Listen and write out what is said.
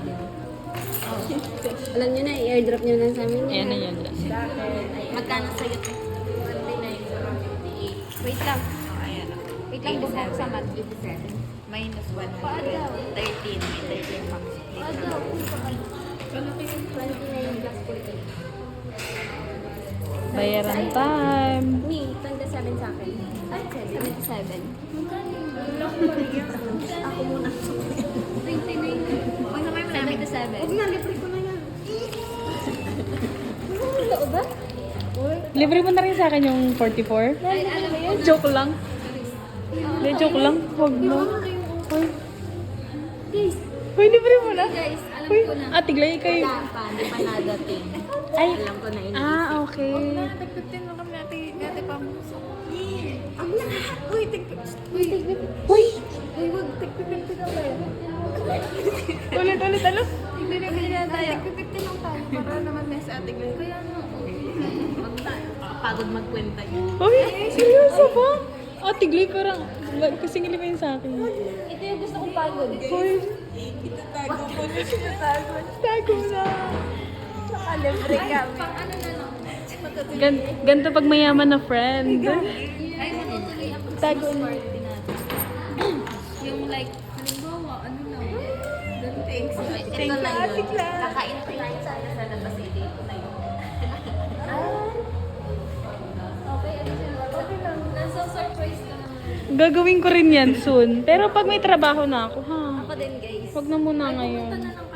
din. Alam nyo na, i-airdrop nyo na sa amin. Ayan na yun. Magkano sa'yo? 159, 58. Wait lang. Oh, ayan. Wait lang, bumok sa mat. 87. Minus 100. Paadaw. 13. May 13 pang. Ano? 29 plus 48. Bayaran time. Me, 27 sa akin. Ay, 77. Ako muna. 29. Huwag na kayo malamig. 77. Huwag na, libre ko na yan. Totoo ba? Libre mo na rin sa akin yung 44. Ay, alam mo yun? Joke lang. Hindi, joke lang. Huwag mo. Uy. Guys, Uy, libre mo na. guys, alam Uy, ko na. Tiglay kayo. Wala pa. Hindi pa nadating. Ay. Alam ko na iniisip. Okay. Tag-15 lang kami natin pa mo. Ang lahat. Uy, Uy, Uy. uy, wag, tag-50 na tayo. Ulit. Hindi na kaya tayo. Tag-15 lang tayo. Para naman may sa ating lang. Kaya nga, Wag tayo. Pagod magkwenta yun. Uy, seryoso ba? Tiglay parang kasing libre sa akin. ito yung gusto kong pagod. Uy. Itatago ko na siya. Tago na. Nakalibre kami. Pang ano na lang. Ganto pag mayaman na friend. Ay, matutuloy ako sa Tago na. party natin. Yung like, halimbawa, ano lang. Thanks. Ito na yun. Kakain tayo sana sa labas. Hindi ko na yun. Okay, ano siya? Okay lang. Nasa surprise ka naman. Gagawin ko rin yan soon. Pero pag may trabaho na ako, ha? Ako din, guys. Wag na muna Ay, ngayon. pumunta na lang